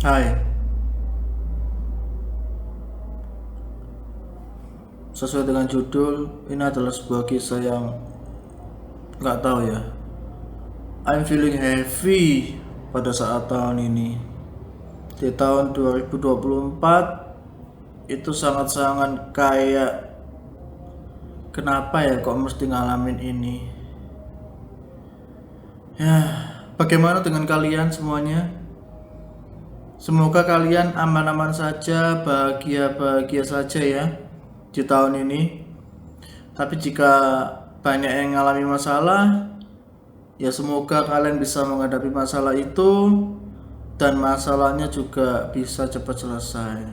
Hai, sesuai dengan judul, ini adalah sebuah kisah yang nggak tahu ya. I'm feeling heavy pada saat tahun ini. Di tahun 2024 itu sangat-sangat kayak kenapa ya kok mesti ngalamin ini. Ya, bagaimana dengan kalian semuanya? Semoga kalian aman-aman saja, bahagia-bahagia saja ya di tahun ini. Tapi jika banyak yang mengalami masalah, ya semoga kalian bisa menghadapi masalah itu dan masalahnya juga bisa cepat selesai.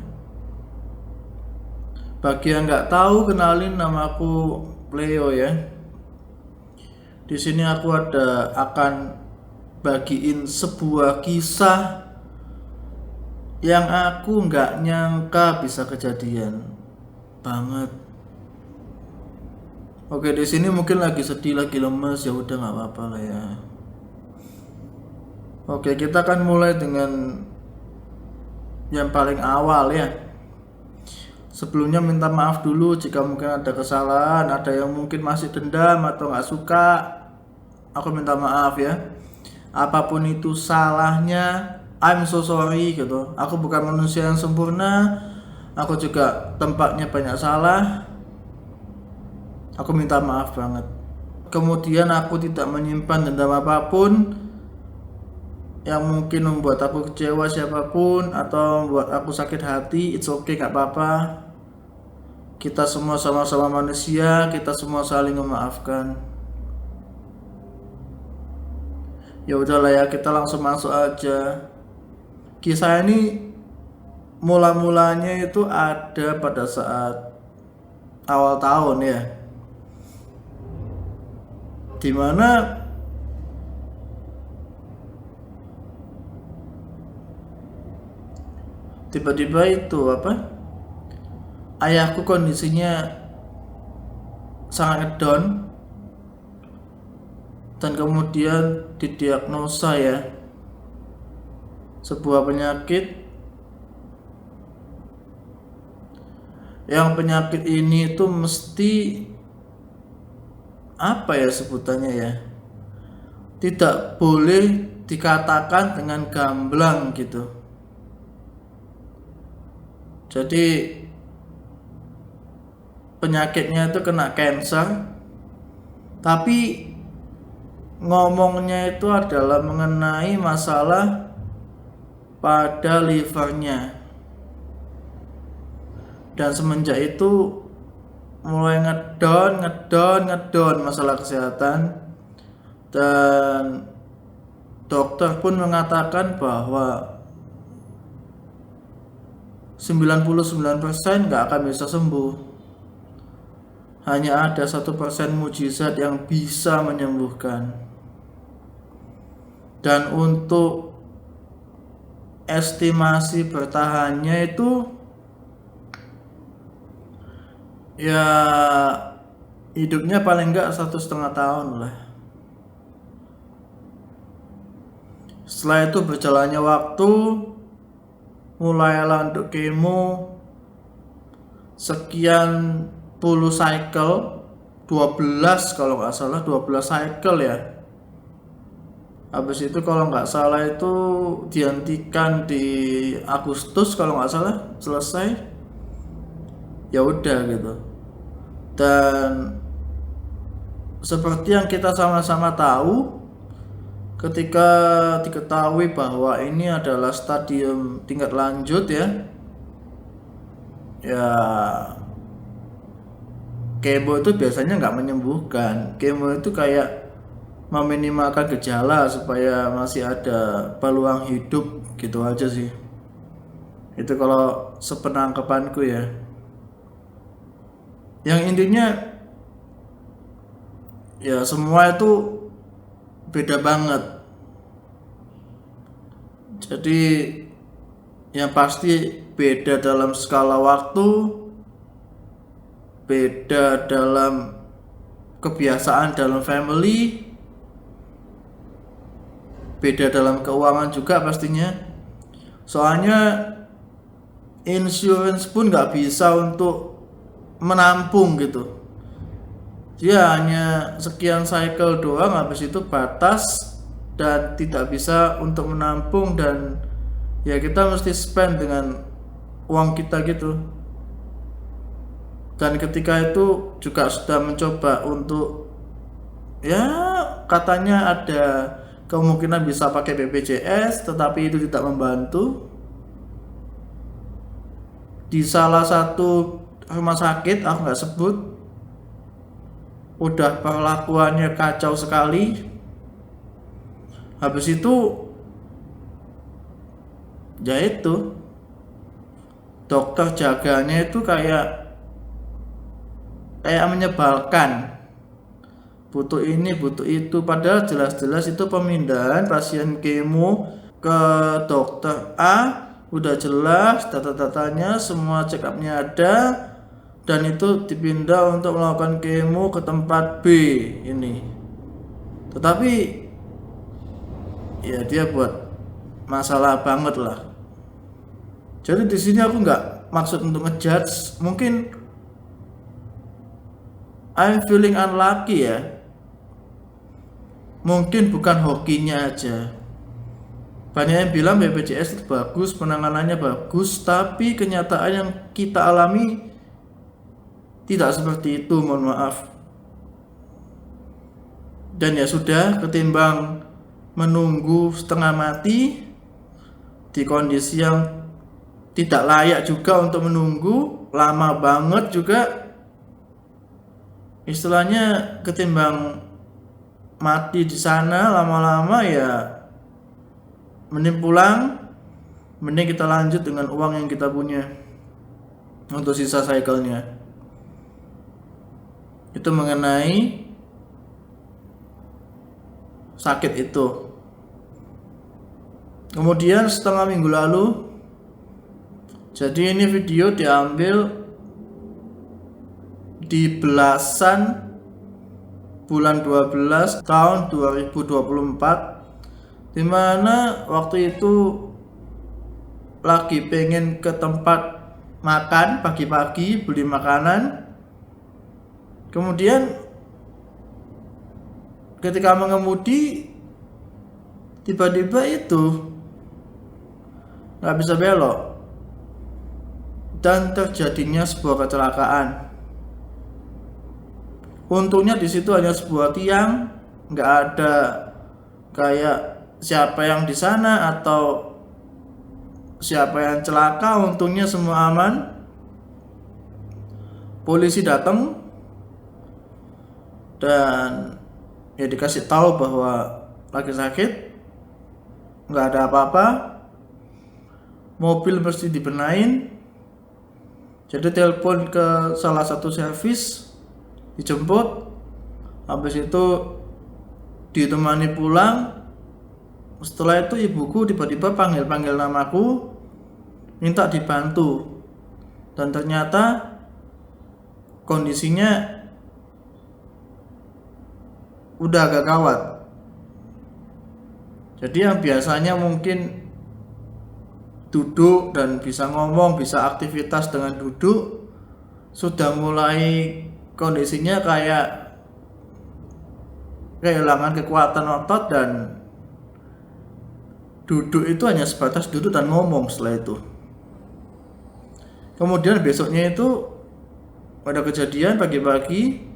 Bagi yang nggak tahu, kenalin, nama aku Leo ya. Di sini aku akan bagiin sebuah kisah yang aku nggak nyangka bisa kejadian banget. Oke, di sini mungkin lagi sedih, lagi lemes, ya udah nggak apa-apa lah ya. Oke, kita akan mulai dengan yang paling awal ya. Sebelumnya minta maaf dulu jika mungkin ada kesalahan, ada yang mungkin masih dendam atau nggak suka. Aku minta maaf ya. Apapun itu salahnya, I'm so sorry gitu. Aku bukan manusia yang sempurna. Aku juga tempatnya banyak salah. Aku minta maaf banget. Kemudian aku tidak menyimpan dendam apapun yang mungkin membuat aku kecewa siapapun atau membuat aku sakit hati. It's okay, gak apa-apa. Kita semua sama-sama manusia, kita semua saling memaafkan. Ya udahlah ya, kita langsung masuk aja. Kisah ini mula-mulanya itu ada pada saat awal tahun ya, dimana tiba-tiba itu ayahku kondisinya sangat down dan kemudian didiagnosa ya sebuah penyakit yang penyakit ini itu mesti apa ya sebutannya ya, tidak boleh dikatakan dengan gamblang gitu. Jadi penyakitnya itu kena cancer, tapi ngomongnya itu adalah mengenai masalah pada livernya. Dan semenjak itu mulai ngedon masalah kesehatan, dan dokter pun mengatakan bahwa 99% nggak akan bisa sembuh. Hanya ada 1% mujizat yang bisa menyembuhkan. Dan untuk estimasi bertahannya itu ya hidupnya paling enggak 1,5 tahun lah. Setelah itu berjalannya waktu, mulailah untuk kemo sekian puluh cycle, 12 kalau nggak salah, 12 cycle ya. Habis itu kalau nggak salah itu dihentikan di Agustus kalau nggak salah, selesai. Ya udah gitu. Dan seperti yang kita sama-sama tahu, ketika diketahui bahwa ini adalah stadium tingkat lanjut ya kemo itu biasanya nggak menyembuhkan. Kemo itu kayak meminimalkan gejala supaya masih ada peluang hidup gitu aja sih. Itu kalau sepenangkapanku ya. Yang intinya ya semua itu beda banget. Jadi yang pasti beda dalam skala waktu, beda dalam kebiasaan dalam family, beda dalam keuangan juga pastinya. Soalnya insurance pun nggak bisa untuk menampung gitu. Dia hanya sekian cycle doang, habis itu batas dan tidak bisa untuk menampung, dan ya kita mesti spend dengan uang kita gitu. Dan ketika itu juga sudah mencoba untuk, ya katanya ada kemungkinan bisa pakai BPJS, tetapi itu tidak membantu. Di salah satu rumah sakit, aku nggak sebut, udah perlakuannya kacau sekali. Habis itu ya itu dokter jaganya itu kayak menyebalkan, butuh ini butuh itu, padahal jelas-jelas itu pemindahan pasien kemo ke dokter A, udah jelas data-datanya, semua check upnya ada, dan itu dipindah untuk melakukan kemo ke tempat B ini. Tetapi ya dia buat masalah banget lah. Jadi di sini aku nggak maksud untuk ngejudge, mungkin I'm feeling unlucky ya. Mungkin bukan hokinya aja. Banyak yang bilang BPJS itu bagus, penanganannya bagus, tapi kenyataan yang kita alami tidak seperti itu, mohon maaf. Dan ya sudah, ketimbang menunggu setengah mati di kondisi yang tidak layak juga untuk menunggu, lama banget juga, istilahnya ketimbang mati di sana lama-lama, ya mending pulang, mending kita lanjut dengan uang yang kita punya untuk sisa cycle-nya. Itu mengenai sakit itu. Kemudian setengah minggu lalu, jadi ini video diambil di belasan bulan 12 tahun 2024, dimana waktu itu lagi pengen ke tempat makan pagi-pagi, beli makanan. Kemudian ketika mengemudi, tiba-tiba itu nggak bisa belok dan terjadinya sebuah kecelakaan. Untungnya di situ hanya sebuah tiang, nggak ada kayak siapa yang di sana atau siapa yang celaka. Untungnya semua aman. Polisi datang dan ya dikasih tahu bahwa lagi sakit, nggak ada apa-apa, mobil mesti dibenahin. Jadi telepon ke salah satu servis, dijemput, habis itu ditemani pulang. Setelah itu ibuku tiba-tiba panggil namaku, minta dibantu, dan ternyata kondisinya udah agak gawat. Jadi yang biasanya mungkin duduk dan bisa ngomong, bisa aktivitas dengan duduk, sudah mulai kondisinya kayak kehilangan kekuatan otot, dan duduk itu hanya sebatas duduk dan ngomong setelah itu. Kemudian besoknya itu ada kejadian pagi-pagi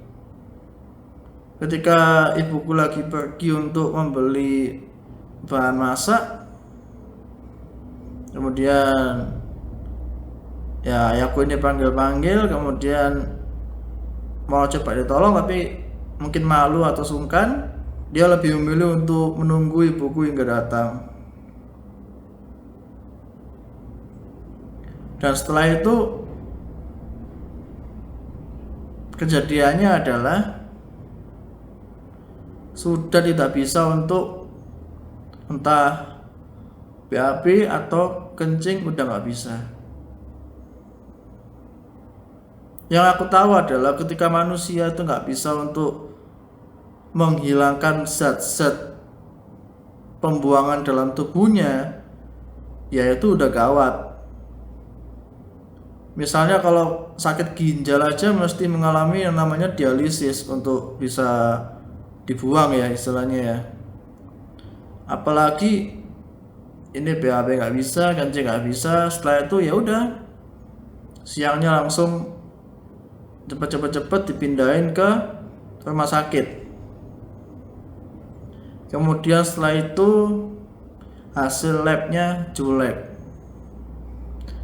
ketika ibuku lagi pergi untuk membeli bahan masak. Kemudian ya ayahku ini panggil-panggil, kemudian mau coba ditolong tapi mungkin malu atau sungkan, dia lebih memilih untuk menunggu ibuku hingga datang. Dan setelah itu kejadiannya adalah sudah tidak bisa untuk entah BAB atau kencing, udah nggak bisa. Yang aku tahu adalah ketika manusia itu nggak bisa untuk menghilangkan zat-zat pembuangan dalam tubuhnya, ya itu udah gawat. Misalnya kalau sakit ginjal aja mesti mengalami yang namanya dialisis untuk bisa dibuang ya istilahnya ya. Apalagi ini BAB nggak bisa, kencing nggak bisa, setelah itu ya udah siangnya langsung cepet dipindahin ke rumah sakit. Kemudian setelah itu hasil labnya jelek.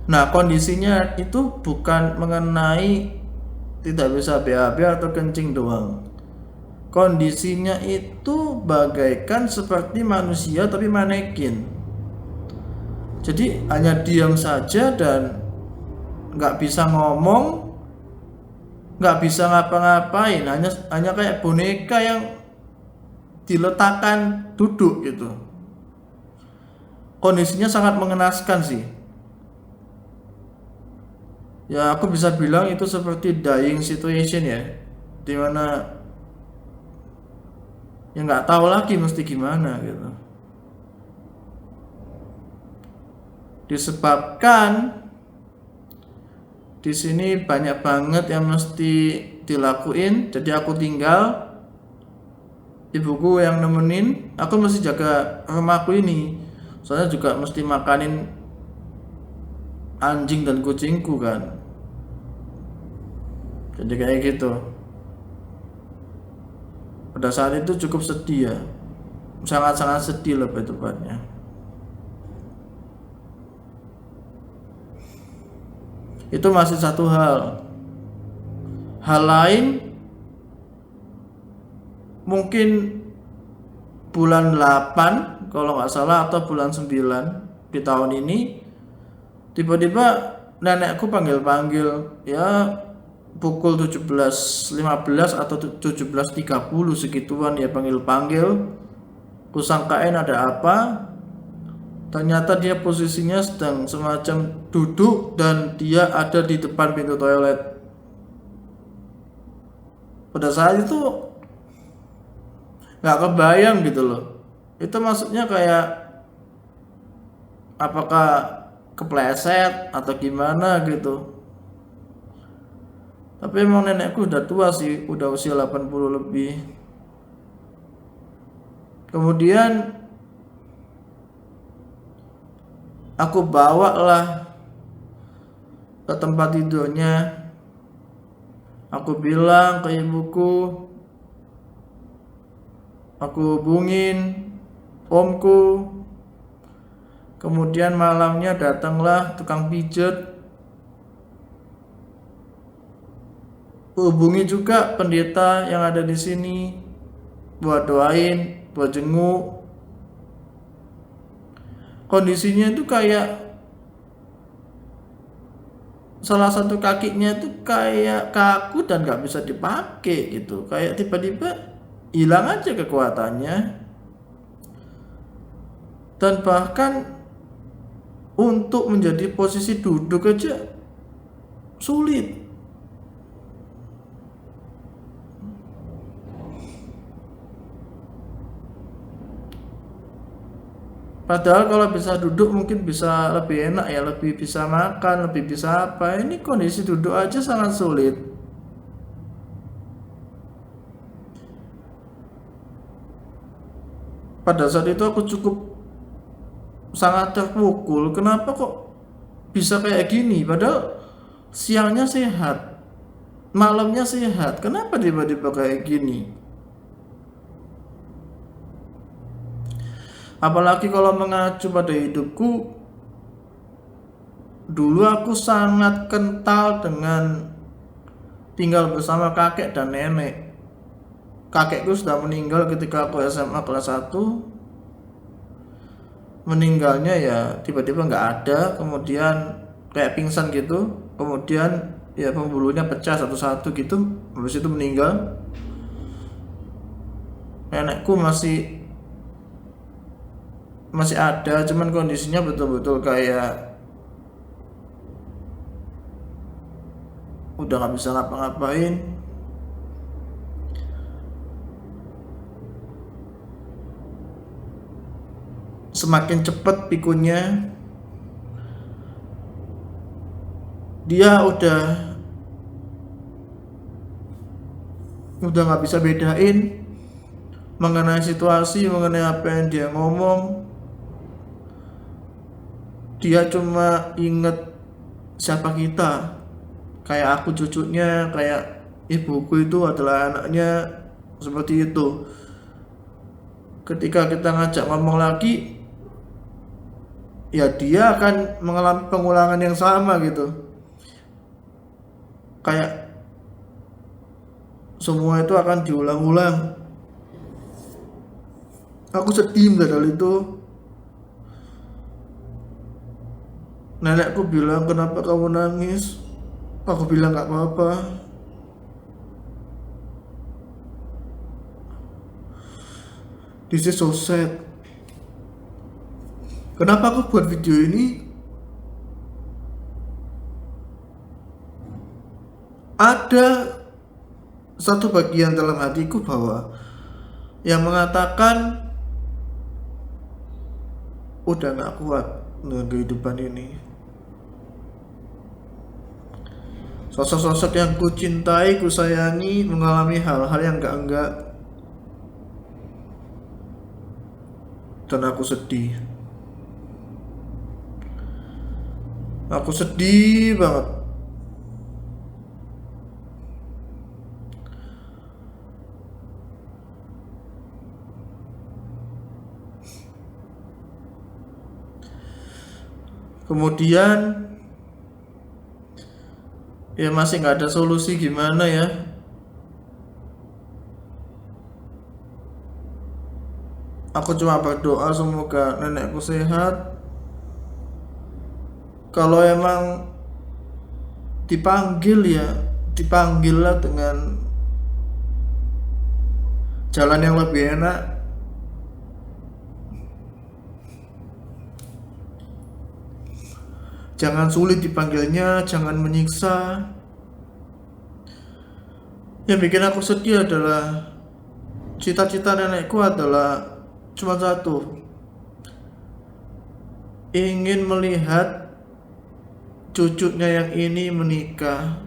Nah kondisinya itu bukan mengenai tidak bisa BAB atau kencing doang. Kondisinya itu bagaikan seperti manusia tapi manekin. Jadi hanya diam saja dan nggak bisa ngomong, nggak bisa ngapa-ngapain, hanya kayak boneka yang diletakkan duduk gitu. Kondisinya sangat mengenaskan sih. Ya aku bisa bilang itu seperti dying situation ya, dimana ya nggak tahu lagi mesti gimana gitu. Disebabkan di sini banyak banget yang mesti dilakuin, jadi aku tinggal, ibuku yang nemenin, aku mesti jaga rumahku ini. Soalnya juga mesti makanin anjing dan kucingku kan. Jadi kayak gitu. Pada saat itu cukup sedih ya, sangat-sangat sedih lebih tepatnya. Itu masih satu hal. Hal lain mungkin bulan 8 kalau nggak salah atau bulan 9 di tahun ini, tiba-tiba nenekku panggil-panggil ya pukul 17.15 atau 17.30 segituan ya, panggil-panggil. Kusangkain ada apa, ternyata dia posisinya sedang semacam duduk dan dia ada di depan pintu toilet. Pada saat itu nggak kebayang gitu loh, itu maksudnya kayak apakah kepleset atau gimana gitu. Tapi emang nenekku udah tua sih, udah usia 80 lebih. Kemudian aku bawa lah ke tempat tidurnya. Aku bilang ke ibuku, aku hubungin omku. Kemudian malamnya datanglah tukang pijet. Hubungi juga pendeta yang ada di sini buat doain, buat jenguk. Kondisinya itu kayak salah satu kakinya itu kayak kaku dan nggak bisa dipakai gitu, kayak tiba-tiba hilang aja kekuatannya. Dan bahkan untuk menjadi posisi duduk aja sulit. Padahal kalau bisa duduk mungkin bisa lebih enak ya, lebih bisa makan, lebih bisa apa. Ini kondisi duduk aja sangat sulit. Pada saat itu aku cukup sangat terpukul. Kenapa kok bisa kayak gini? Padahal siangnya sehat, malamnya sehat. Kenapa tiba-tiba kayak gini? Apalagi kalau mengacu pada hidupku, dulu aku sangat kental dengan tinggal bersama kakek dan nenek. Kakekku sudah meninggal ketika aku SMA kelas 1. Meninggalnya ya tiba-tiba nggak ada, kemudian kayak pingsan gitu, kemudian ya pembuluhnya pecah satu-satu gitu, habis itu meninggal. Nenekku masih ada, cuman kondisinya betul-betul kayak udah nggak bisa ngapa-ngapain. Semakin cepat pikunnya, dia udah nggak bisa bedain mengenai situasi, mengenai apa yang dia ngomong. Dia cuma inget siapa kita, kayak aku cucunya, kayak ibuku itu adalah anaknya, seperti itu. Ketika kita ngajak ngomong lagi, ya dia akan mengalami pengulangan yang sama gitu. Kayak semua itu akan diulang-ulang. Aku sedih melihat hal itu. Nenekku bilang, kenapa kamu nangis? Aku bilang gak apa-apa. This is so sad. Kenapa aku buat video ini? Ada satu bagian dalam hatiku bahwa yang mengatakan udah gak kuat dengan kehidupan ini. Sosok-sosok yang ku cintai, ku sayangi mengalami hal-hal yang enggak, dan aku sedih. Aku sedih banget. Kemudian ya masih nggak ada solusi, gimana ya? Aku cuma berdoa semoga nenekku sehat. Kalau emang dipanggil ya dipanggil lah dengan jalan yang lebih enak. Jangan sulit dipanggilnya, jangan menyiksa. Yang bikin aku sedih adalah cita-cita nenekku adalah cuma satu, ingin melihat cucunya yang ini menikah.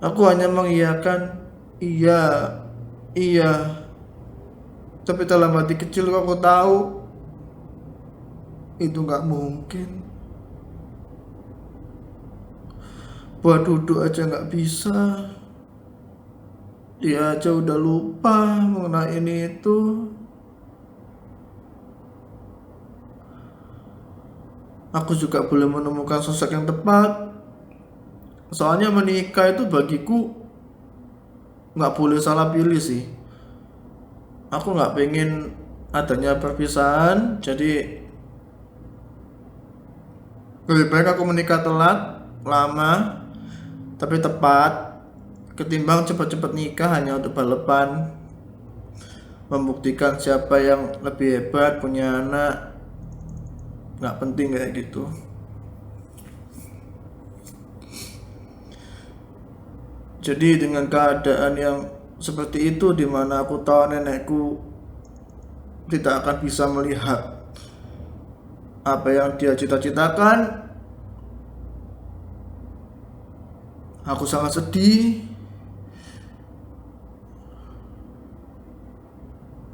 Aku hanya mengiyakan, iya, iya. Tapi dalam hati kecil aku tahu itu nggak mungkin. Buat duduk aja nggak bisa. Dia aja udah lupa mengenai ini itu. Aku juga belum menemukan sosok yang tepat. Soalnya menikah itu bagiku nggak boleh salah pilih sih. Aku nggak pengen adanya perpisahan, jadi lebih baik aku menikah telat, lama, tapi tepat, ketimbang cepat-cepat nikah hanya untuk balapan, membuktikan siapa yang lebih hebat, punya anak. Nggak penting kayak gitu. Jadi dengan keadaan yang seperti itu, dimana aku tahu nenekku tidak akan bisa melihat apa yang dia cita-citakan, aku sangat sedih.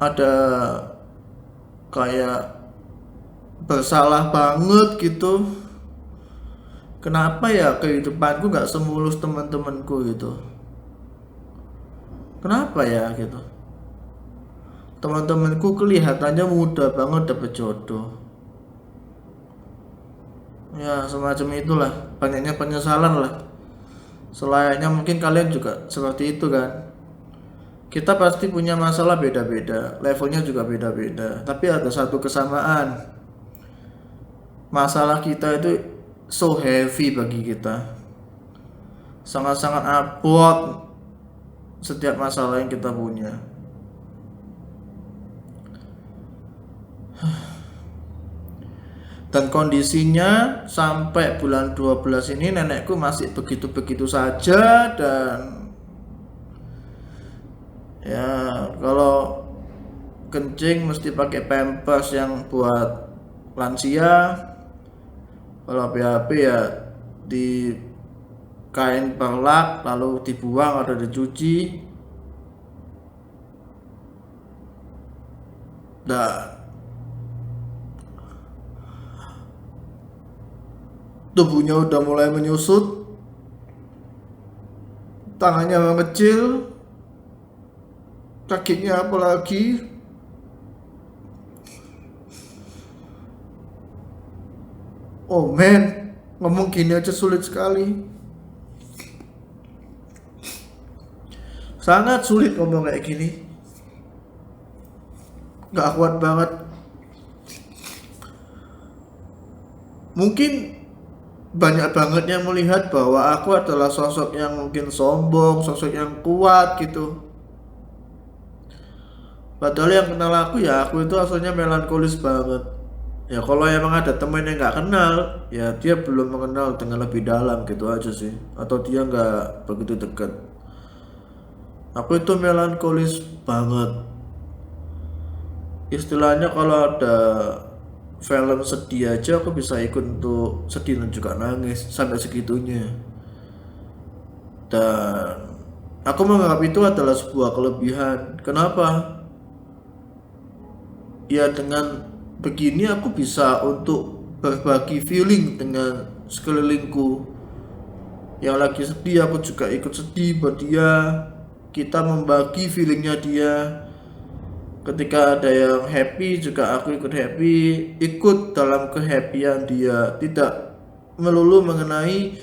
Ada kayak bersalah banget gitu. Kenapa ya kehidupanku gak semulus teman-temanku gitu? Kenapa ya gitu? Teman-temanku kelihatannya mudah banget dapet jodoh. Ya semacam itulah, banyaknya penyesalan lah. Selayaknya mungkin kalian juga seperti itu kan. Kita pasti punya masalah beda-beda, levelnya juga beda-beda. Tapi ada satu kesamaan, masalah kita itu so heavy bagi kita, sangat-sangat abot setiap masalah yang kita punya. Dan kondisinya sampai bulan 12 ini nenekku masih begitu-begitu saja. Dan ya kalau kencing mesti pakai pampers yang buat lansia. Kalau BAB ya di kain perlak lalu dibuang atau dicuci. Dan tubuhnya udah mulai menyusut, tangannya mengecil, kakinya apalagi. Oh man, ngomong gini aja sulit sekali. Sangat sulit ngomong kayak gini. Gak kuat banget. Mungkin banyak banget yang melihat bahwa aku adalah sosok yang mungkin sombong, sosok yang kuat gitu. Padahal yang kenal aku ya aku itu asalnya melankolis banget. Ya kalau emang ada temen yang nggak kenal, ya dia belum mengenal dengan lebih dalam gitu aja sih. Atau dia nggak begitu dekat. Aku itu melankolis banget. Istilahnya kalau ada film sedih aja aku bisa ikut untuk sedih dan juga nangis sampai segitunya. Dan aku menganggap itu adalah sebuah kelebihan. Kenapa? Ya dengan begini aku bisa untuk berbagi feeling dengan sekelilingku. Yang lagi sedih aku juga ikut sedih buat dia. Kita membagi feelingnya dia. Ketika ada yang happy juga aku ikut happy, ikut dalam kehappyan dia. Tidak melulu mengenai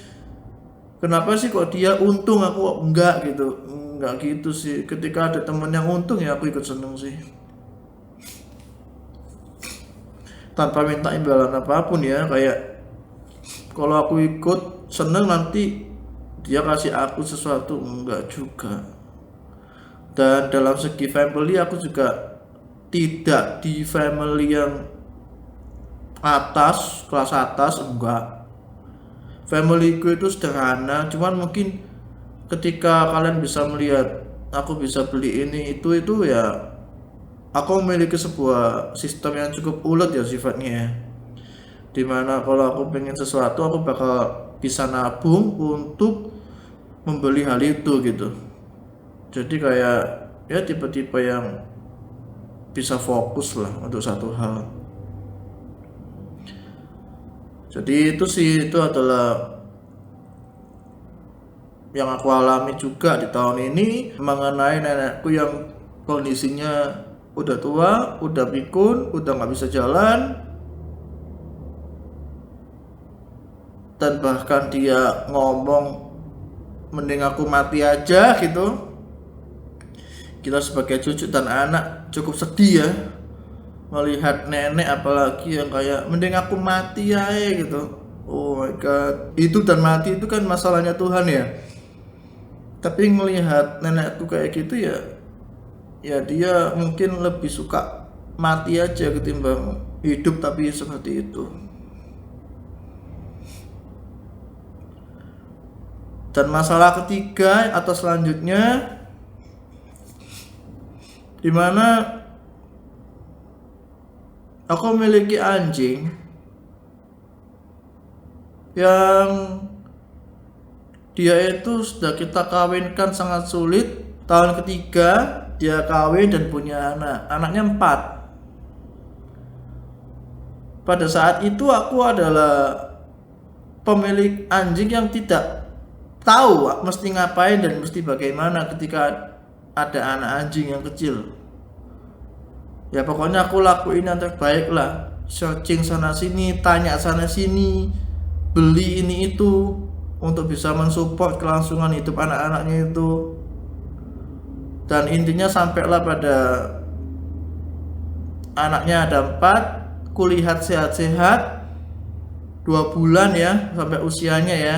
kenapa sih kok dia untung aku kok enggak gitu. Enggak gitu sih. Ketika ada temen yang untung ya aku ikut seneng sih. Tanpa minta imbalan apapun ya, kayak kalau aku ikut seneng nanti dia kasih aku sesuatu, enggak juga. Dan dalam segi family aku juga tidak di family yang atas, kelas atas, enggak. Familyku itu sederhana, cuman mungkin ketika kalian bisa melihat aku bisa beli ini itu ya aku memiliki sebuah sistem yang cukup ulet ya sifatnya. Dimana kalau aku pengen sesuatu aku bakal bisa nabung untuk membeli hal itu gitu. Jadi kayak ya tipe-tipe yang bisa fokus lah untuk satu hal. Jadi itu sih, itu adalah yang aku alami juga di tahun ini mengenai nenekku yang kondisinya udah tua, udah pikun, udah nggak bisa jalan, dan bahkan dia ngomong mending aku mati aja gitu. Kita sebagai cucu dan anak cukup sedih ya melihat nenek apalagi yang kayak mending aku mati ya gitu. Oh my god, hidup dan mati itu kan masalahnya Tuhan ya. Tapi melihat nenekku kayak gitu ya dia mungkin lebih suka mati aja ketimbang hidup tapi seperti itu. Dan masalah ketiga atau selanjutnya, dimana aku memiliki anjing yang dia itu sudah kita kawinkan sangat sulit. Tahun ketiga dia kawin dan punya anak, anaknya 4. Pada saat itu aku adalah pemilik anjing yang tidak tahu mesti ngapain dan mesti bagaimana ketika ada anak anjing yang kecil. Ya pokoknya aku lakuin yang terbaik lah, searching sana sini, tanya sana sini, beli ini itu untuk bisa mensupport kelangsungan hidup anak-anaknya itu. Dan intinya sampailah pada anaknya ada 4, kulihat sehat-sehat 2 bulan ya sampai usianya ya.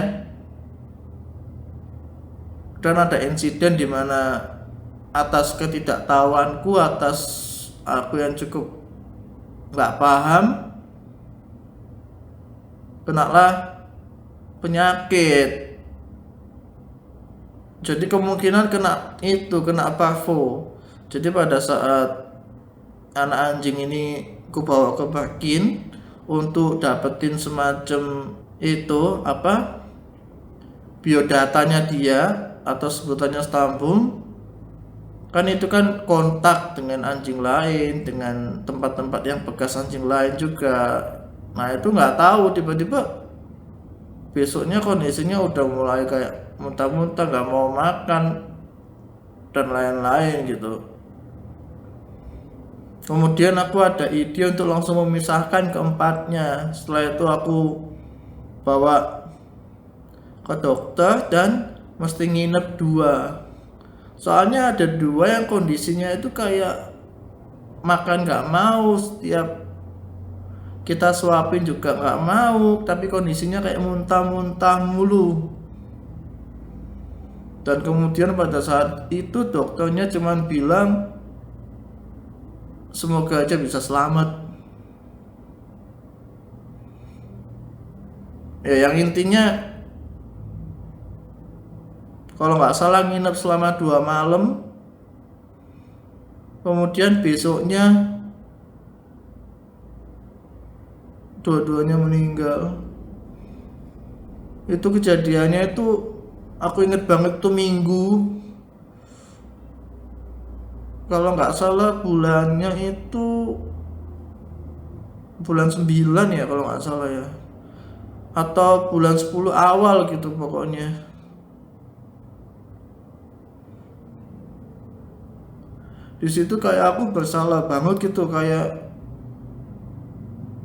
Dan ada insiden dimana atas ketidaktahuanku, atas aku yang cukup nggak paham, kenalah penyakit. Jadi kemungkinan kena parvo. Jadi pada saat anak anjing ini ku bawa ke parkin untuk dapetin semacam itu apa biodatanya dia atau sebutannya stambum, kan itu kan kontak dengan anjing lain, dengan tempat-tempat yang bekas anjing lain juga. Nah itu nggak tahu tiba-tiba besoknya kondisinya udah mulai kayak muntah-muntah, nggak mau makan dan lain-lain gitu. Kemudian aku ada ide untuk langsung memisahkan keempatnya. Setelah itu aku bawa ke dokter dan mesti nginep 2. Soalnya ada 2 yang kondisinya itu kayak makan nggak mau, setiap kita suapin juga nggak mau, tapi kondisinya kayak muntah-muntah mulu. Dan kemudian pada saat itu dokternya cuman bilang semoga aja bisa selamat. Ya yang intinya kalau nggak salah nginep selama 2 malam, kemudian besoknya dua-duanya meninggal. Itu kejadiannya itu aku inget banget tuh Minggu, kalau nggak salah bulannya itu bulan 9 ya kalau nggak salah ya, atau bulan 10 awal gitu pokoknya. Di situ kayak aku bersalah banget gitu, kayak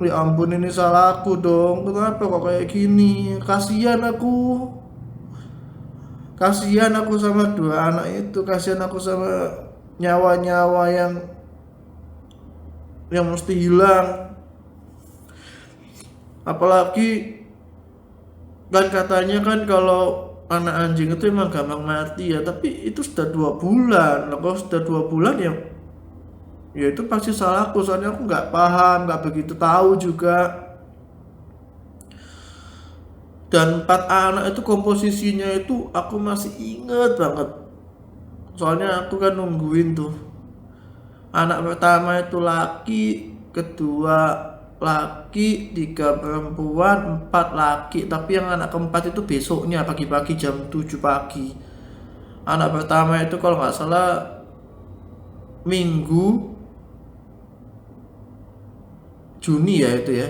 ya ampun ini salah aku dong, kenapa kok kayak gini, kasihan aku sama 2 anak itu, kasihan aku sama nyawa-nyawa yang mesti hilang. Apalagi kan katanya kan kalau anak anjing itu emang gampang mati ya, tapi itu sudah 2 bulan. Nah, kalau sudah 2 bulan ya itu pasti salahku, soalnya aku nggak paham, nggak begitu tahu juga. Dan 4 anak itu komposisinya itu aku masih inget banget, soalnya aku kan nungguin tuh. Anak pertama itu laki, kedua laki, 3 perempuan, 4 laki. Tapi yang anak keempat itu besoknya pagi-pagi jam 7 pagi. Anak pertama itu kalau nggak salah Minggu Juni ya itu ya,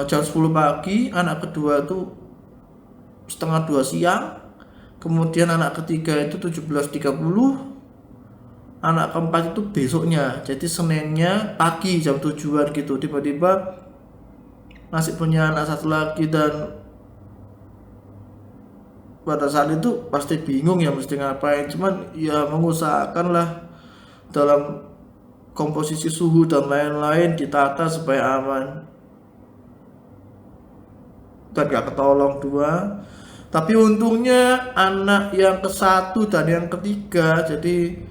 jam 10 pagi. Anak kedua itu setengah 2 siang. Kemudian anak ketiga itu 17.30. Anak keempat itu besoknya, jadi Seninnya pagi jam 7-an gitu. Tiba-tiba masih punya anak satu lagi, dan pada saat itu pasti bingung ya mesti ngapain, cuman ya mengusahakan lah dalam komposisi suhu dan lain-lain ditata supaya aman, dan gak ketolong 2. Tapi untungnya anak yang ke-1 dan yang ketiga, jadi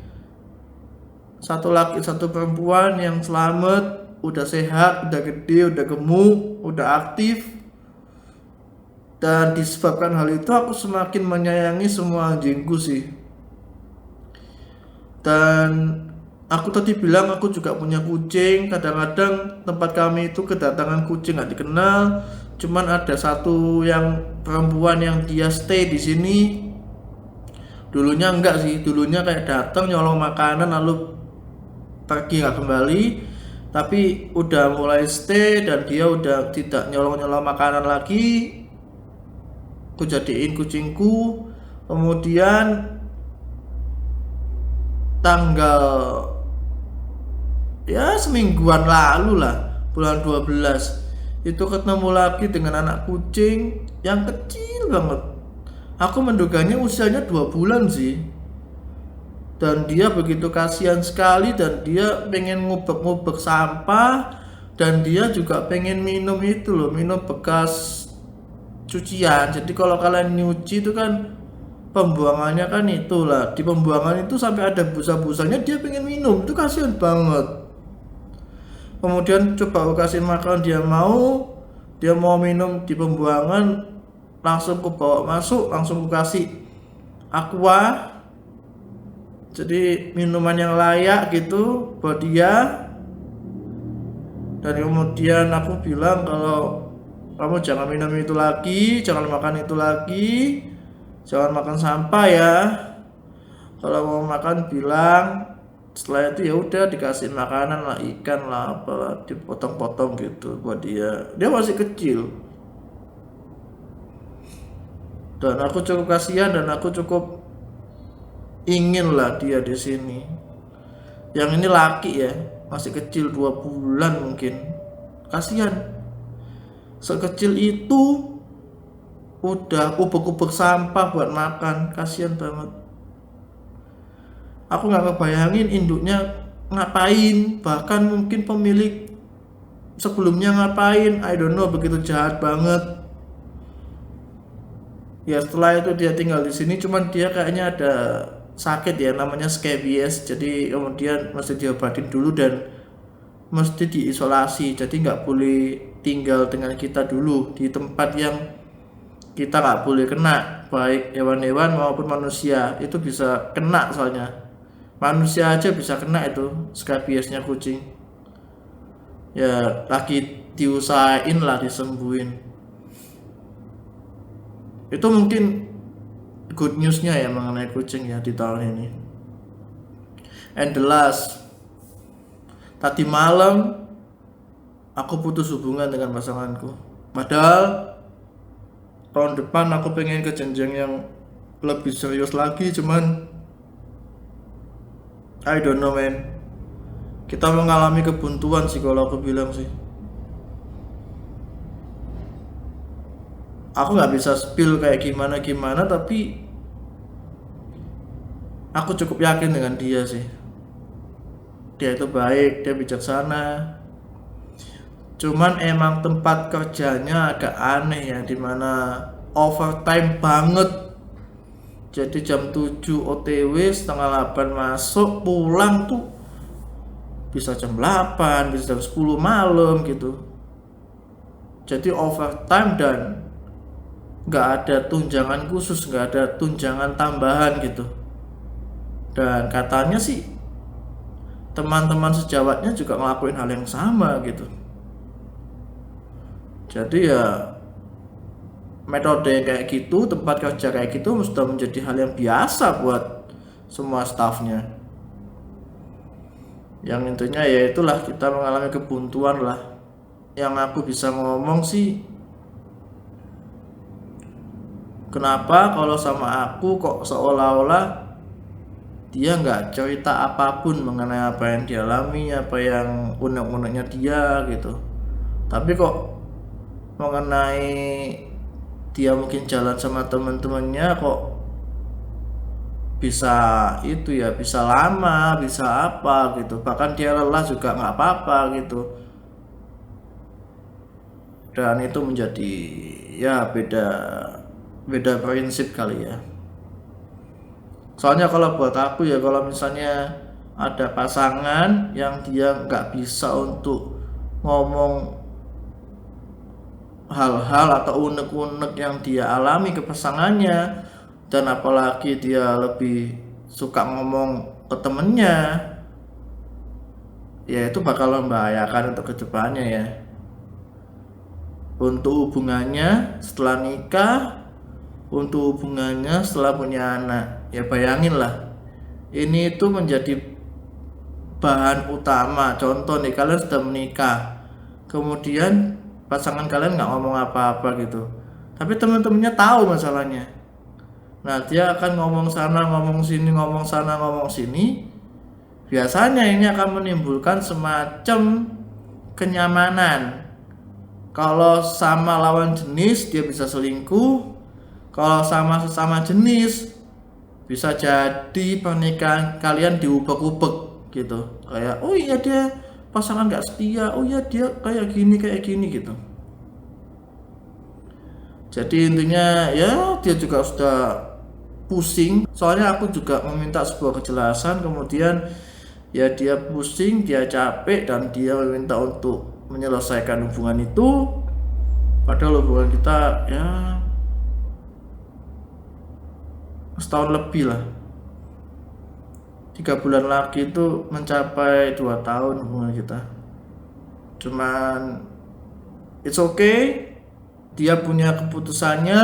1 laki 1 perempuan yang selamat, udah sehat, udah gede, udah gemuk, udah aktif. Dan disebabkan hal itu aku semakin menyayangi semua anjingku sih. Dan aku tadi bilang aku juga punya kucing. Kadang-kadang tempat kami itu kedatangan kucing gak dikenal, cuman ada 1 yang perempuan yang dia stay di sini. Dulunya enggak sih, dulunya kayak datang nyolong makanan lalu pergi nggak kembali, tapi udah mulai stay dan dia udah tidak nyolong-nyolong makanan lagi. Aku jadiin kucingku. Kemudian tanggal ya semingguan lalu lah, bulan 12 itu ketemu lagi dengan anak kucing yang kecil banget. Aku menduganya usianya 2 bulan sih, dan dia begitu kasihan sekali, dan dia pengen ngubek-ngubek sampah, dan dia juga pengen minum itu loh, minum bekas cucian. Jadi kalau kalian nyuci itu kan pembuangannya kan itulah, di pembuangan itu sampai ada busa-busanya, dia pengen minum, itu kasihan banget. Kemudian coba aku kasih makan, dia mau minum di pembuangan, langsung aku bawa masuk, langsung aku kasih aqua, jadi minuman yang layak gitu buat dia. Dan kemudian aku bilang kalau kamu jangan minum itu lagi, jangan makan itu lagi, jangan makan sampah ya. Kalau mau makan bilang. Setelah itu ya udah dikasih makanan lah, ikan lah, apa dipotong-potong gitu buat dia. Dia masih kecil dan aku cukup kasihan dan aku cukup ingin lah dia di sini. Yang ini laki ya, masih kecil 2 bulan mungkin. Kasihan. Sekecil itu udah ubek-ubek sampah buat makan, kasihan banget. Aku nggak ngebayangin induknya ngapain, bahkan mungkin pemilik sebelumnya ngapain, I don't know, begitu jahat banget. Ya setelah itu dia tinggal di sini, cuman dia kayaknya ada sakit ya, namanya scabies, jadi kemudian mesti diobatin dulu dan mesti diisolasi, jadi nggak boleh tinggal dengan kita dulu di tempat yang kita nggak boleh kena, baik hewan-hewan maupun manusia itu bisa kena, soalnya manusia aja bisa kena itu skabiesnya kucing. Ya lagi diusahain lah disembuhin. Itu mungkin good newsnya ya mengenai kucing ya di tahun ini. And the last, tadi malam aku putus hubungan dengan pasanganku. Padahal tahun depan aku pengen ke jenjang yang lebih serius lagi, cuman I don't know man. Kita mengalami kebuntuan sih kalau aku bilang sih. Aku nggak bisa spill kayak gimana tapi aku cukup yakin dengan dia sih. Dia itu baik, dia bijaksana. Cuman emang tempat kerjanya agak aneh ya, dimana overtime banget. Jadi jam 7 OTW, setengah 8 masuk, pulang tuh bisa jam 8, bisa jam 10 malam gitu. Jadi overtime dan nggak ada tunjangan khusus, nggak ada tunjangan tambahan gitu. Dan katanya sih teman-teman sejawatnya juga ngelakuin hal yang sama gitu. Jadi ya metode kayak gitu, tempat kerja kayak gitu sudah menjadi hal yang biasa buat semua staffnya. Yang intinya ya itulah, kita mengalami kebuntuan lah. Yang aku bisa ngomong sih, kenapa kalau sama aku kok seolah-olah dia nggak cerita apapun mengenai apa yang dialami, apa yang unek-uneknya dia gitu. Tapi kok mengenai dia mungkin jalan sama teman-temannya kok bisa itu ya, bisa lama, bisa apa gitu. Bahkan dia lelah juga nggak apa-apa gitu. Dan itu menjadi ya beda prinsip kali ya. Soalnya kalau buat aku ya, kalau misalnya ada pasangan yang dia nggak bisa untuk ngomong hal-hal atau unek-unek yang dia alami ke pasangannya, dan apalagi dia lebih suka ngomong ke temennya, ya itu bakal membahayakan untuk kedepannya ya. Untuk hubungannya setelah nikah, untuk hubungannya setelah punya anak. Ya bayangin lah, ini itu menjadi bahan utama. Contoh nih, kalian sudah menikah, kemudian pasangan kalian nggak ngomong apa-apa gitu, tapi teman-temannya tahu masalahnya. Nah dia akan ngomong sana, ngomong sini, ngomong sana, ngomong sini. Biasanya ini akan menimbulkan semacam kenyamanan. Kalau sama lawan jenis dia bisa selingkuh, kalau sama sesama jenis bisa jadi pernikahan kalian diubek-ubek gitu. Kayak oh iya dia pasangan gak setia, oh iya dia kayak gini gitu. Jadi intinya ya dia juga sudah pusing. Soalnya aku juga meminta sebuah kejelasan, kemudian ya dia pusing, dia capek, dan dia meminta untuk menyelesaikan hubungan itu. Padahal hubungan kita ya setahun lebih lah, 3 bulan lagi itu mencapai 2 tahun hubungan kita. Cuman it's okay, dia punya keputusannya.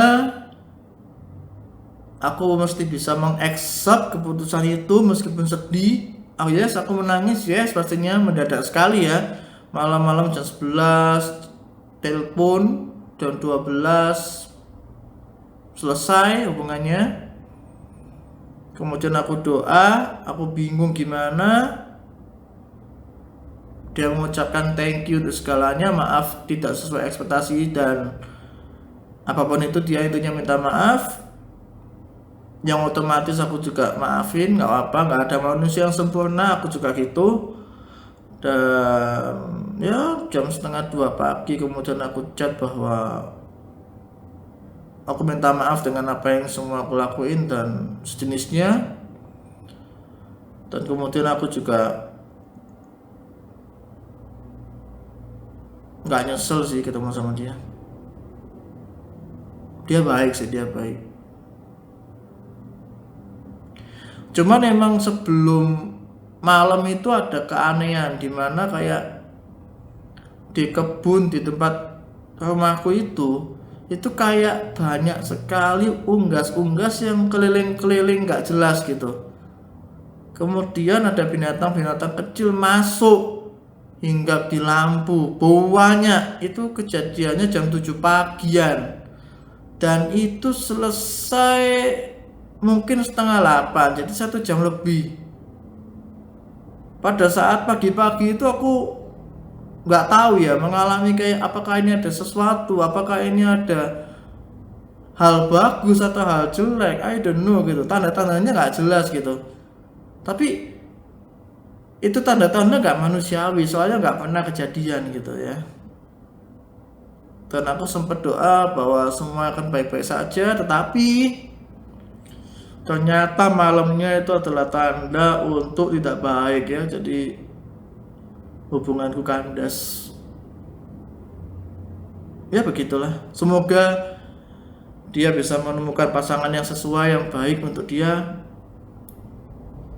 Aku mesti bisa mengaccept keputusan itu meskipun sedih. Oh yes, aku menangis, yes, pastinya mendadak sekali ya. Malam-malam jam 11 telepon, jam 12 selesai hubungannya. Kemudian aku doa, aku bingung gimana. Dia mengucapkan thank you untuk segalanya, maaf tidak sesuai ekspektasi, dan apapun itu dia intinya minta maaf. Yang otomatis aku juga maafin, nggak apa, nggak ada manusia yang sempurna, aku juga gitu. Dan ya jam 1:30 pagi kemudian aku chat bahwa aku minta maaf dengan apa yang semua aku lakuin dan sejenisnya. Dan kemudian aku juga nggak nyesel sih ketemu sama dia. Dia baik sih, dia baik. Cuman emang sebelum malam itu ada keanehan dimana kayak di kebun di tempat rumahku itu kayak banyak sekali unggas-unggas yang keliling-keliling gak jelas gitu. Kemudian ada binatang-binatang kecil masuk hinggap di lampu, baunya itu kejadiannya jam 7 pagian, dan itu selesai mungkin 7:30, jadi 1 jam lebih. Pada saat pagi-pagi itu aku nggak tahu ya mengalami kayak apakah ini ada sesuatu, apakah ini ada hal bagus atau hal jelek, I don't know gitu. Tanda-tandanya nggak jelas gitu. Tapi itu tanda-tanda nggak manusiawi, soalnya nggak pernah kejadian gitu ya. Dan aku sempat doa bahwa semua akan baik-baik saja, tetapi ternyata malamnya itu adalah tanda untuk tidak baik ya. Jadi hubunganku kandas. Ya begitulah. Semoga dia bisa menemukan pasangan yang sesuai, yang baik untuk dia,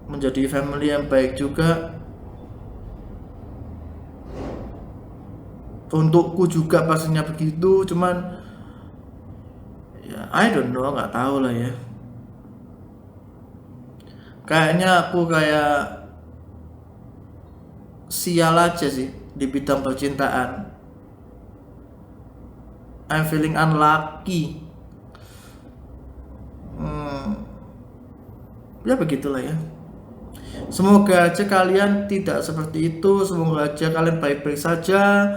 menjadi family yang baik juga. Untukku juga pastinya begitu, cuman ya I don't know, nggak tahu lah ya. Kayaknya aku kayak sial aja sih di bidang percintaan. I'm feeling unlucky. Ya begitulah ya. Semoga aja kalian tidak seperti itu. Semoga aja kalian baik-baik saja.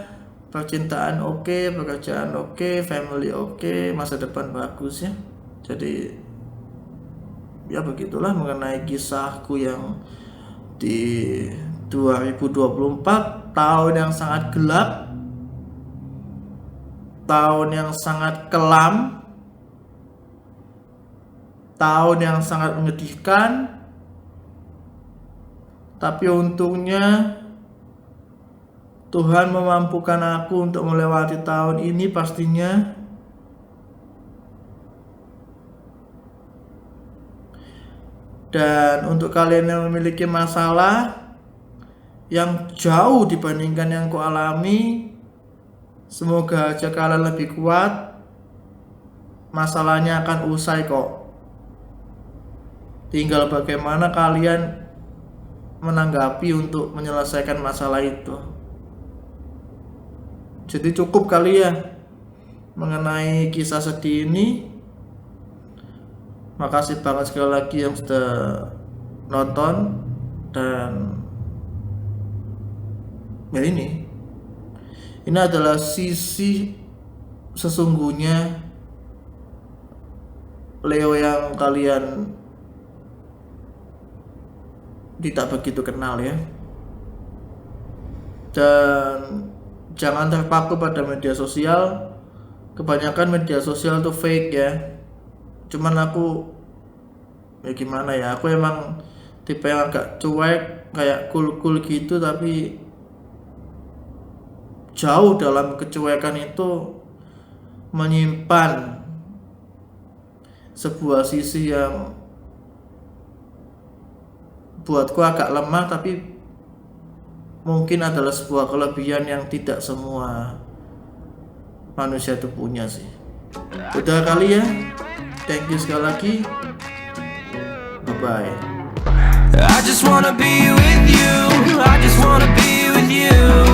Percintaan oke, pekerjaan oke, family oke, masa depan bagus ya. Jadi ya begitulah mengenai kisahku yang di 2024, tahun yang sangat gelap, tahun yang sangat kelam, tahun yang sangat menyedihkan. Tapi untungnya Tuhan memampukan aku untuk melewati tahun ini pastinya. Dan untuk kalian yang memiliki masalah yang jauh dibandingkan yang ku alami, semoga aja kalian lebih kuat. Masalahnya akan usai kok. Tinggal bagaimana kalian menanggapi untuk menyelesaikan masalah itu. Jadi cukup kali ya mengenai kisah sedih ini. Makasih banget sekali lagi yang sudah nonton. Dan ya ini adalah sisi sesungguhnya Leo yang kalian tidak begitu kenal ya. Dan jangan terpaku pada media sosial. Kebanyakan media sosial tuh fake ya. Cuman aku ya gimana ya, aku emang tipe yang agak cuek, kayak cool gitu, tapi jauh dalam kecuekan itu menyimpan sebuah sisi yang buatku agak lemah, tapi mungkin adalah sebuah kelebihan yang tidak semua manusia itu punya sih. Udah kali ya, thank you sekali lagi, bye bye. I just wanna be with you. I just wanna be with you.